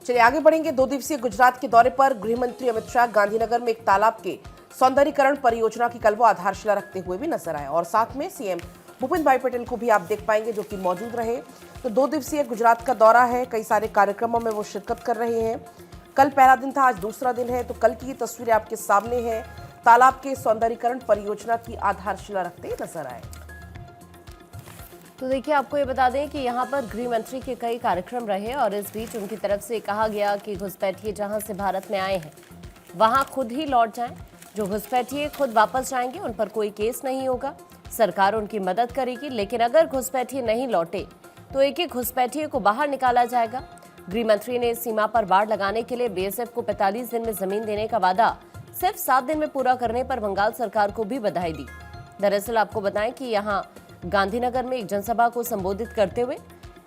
चलिए आगे बढ़ेंगे। 2 दिवसीय गुजरात के दौरे पर गृह मंत्री अमित शाह गांधीनगर में एक तालाब के सौंदर्यीकरण परियोजना की कल वो आधारशिला रखते हुए भी नजर आए और साथ में सीएम भूपेंद्र भाई पटेल को भी आप देख पाएंगे जो कि मौजूद रहे। तो 2 दिवसीय गुजरात का दौरा है, कई सारे कार्यक्रमों में वो शिरकत कर रहे हैं। कल पहला दिन था, आज दूसरा दिन है। तो कल की तस्वीरें आपके सामने है, तालाब के सौंदर्यीकरण परियोजना की आधारशिला रखते नजर आए। तो देखिए, आपको ये बता दें कि यहाँ पर गृह मंत्री के कई कार्यक्रम रहे और इस बीच उनकी तरफ से कहा गया कि घुसपैठिए जहाँ से भारत में आए हैं वहाँ खुद ही लौट जाएं। जो घुसपैठिए खुद वापस जाएंगे उन पर कोई केस नहीं होगा, सरकार उनकी मदद करेगी। लेकिन अगर घुसपैठिए नहीं लौटे तो एक एक घुसपैठिए को बाहर निकाला जाएगा। गृह मंत्री ने सीमा पर बाड़ लगाने के लिए बीएसएफ को 45 दिन में जमीन देने का वादा सिर्फ 7 दिन में पूरा करने पर बंगाल सरकार को भी बधाई दी। दरअसल आपको बताएं कि यहाँ गांधीनगर में एक जनसभा को संबोधित करते हुए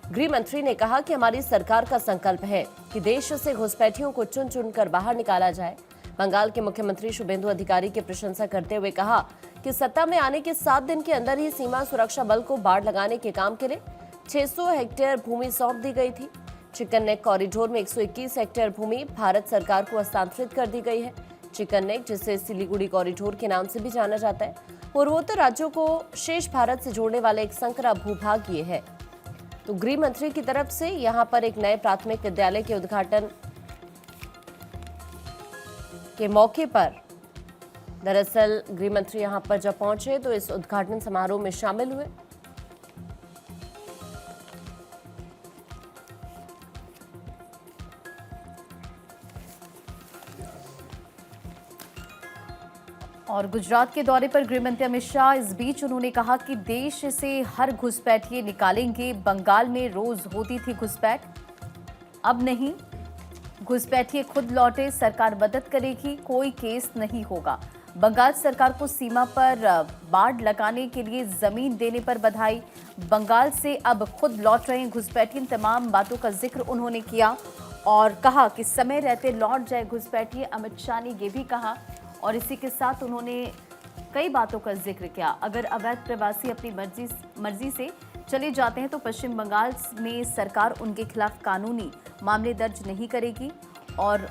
गृह मंत्री ने कहा कि हमारी सरकार का संकल्प है कि देश से घुसपैठियों को चुन चुनकर बाहर निकाला जाए। बंगाल के मुख्यमंत्री शुभेंदु अधिकारी की प्रशंसा करते हुए कहा कि सत्ता में आने के 7 दिन के अंदर ही सीमा सुरक्षा बल को बाढ़ लगाने के काम के लिए 600 हेक्टेयर भूमि सौंप दी गई थी। चिकन नेक कॉरिडोर में 121 हेक्टेयर भूमि भारत सरकार को हस्तांतरित कर दी गई है। चिकन नेक, जिसे सिलीगुड़ी कॉरिडोर के नाम से भी जाना जाता है, पूर्वोत्तर राज्यों को शेष भारत से जोड़ने वाला एक संकरा भूभाग ये है। तो गृह मंत्री की तरफ से यहां पर एक नए प्राथमिक विद्यालय के उद्घाटन के मौके पर दरअसल गृह मंत्री यहां पर जब पहुंचे तो इस उद्घाटन समारोह में शामिल हुए। और गुजरात के दौरे पर गृह मंत्री अमित शाह, इस बीच उन्होंने कहा कि देश से हर घुसपैठिए निकालेंगे। बंगाल में रोज होती थी घुसपैठ, अब नहीं। घुसपैठिए खुद लौटे, सरकार मदद करेगी, कोई केस नहीं होगा। बंगाल सरकार को सीमा पर बाड़ लगाने के लिए जमीन देने पर बधाई। बंगाल से अब खुद लौट रहे घुसपैठिए, तमाम बातों का जिक्र उन्होंने किया और कहा कि समय रहते लौट जाए घुसपैठिए। अमित शाह ने ये भी कहा और इसी के साथ उन्होंने कई बातों का जिक्र किया। अगर अवैध प्रवासी अपनी मर्जी से चले जाते हैं तो पश्चिम बंगाल में सरकार उनके खिलाफ कानूनी मामले दर्ज नहीं करेगी और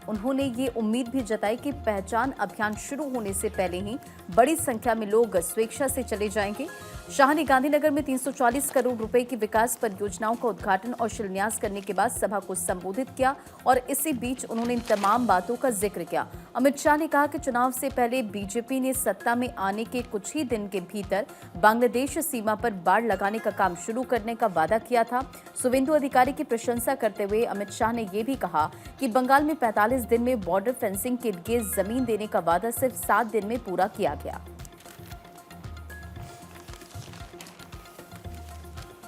उन्होंने ये उम्मीद भी जताई कि पहचान अभियान शुरू होने से पहले ही बड़ी संख्या में लोग स्वेच्छा से चले जाएंगे। शाह ने गांधीनगर में 340 करोड़ रुपए की विकास परियोजनाओं का उद्घाटन और शिलान्यास करने के बाद सभा को संबोधित किया और इसी बीच उन्होंने इन तमाम बातों का जिक्र किया। अमित शाह ने कहा कि चुनाव से पहले बीजेपी ने सत्ता में आने के कुछ ही दिन के भीतर बांग्लादेश सीमा पर बाड़ लगाने का काम शुरू करने का वादा किया था। शुभेंदु अधिकारी की प्रशंसा करते हुए अमित शाह ने यह भी कहा कि बंगाल में 45 दिन में बॉर्डर फेंसिंग के लिए जमीन देने का वादा सिर्फ 7 दिन में पूरा किया गया।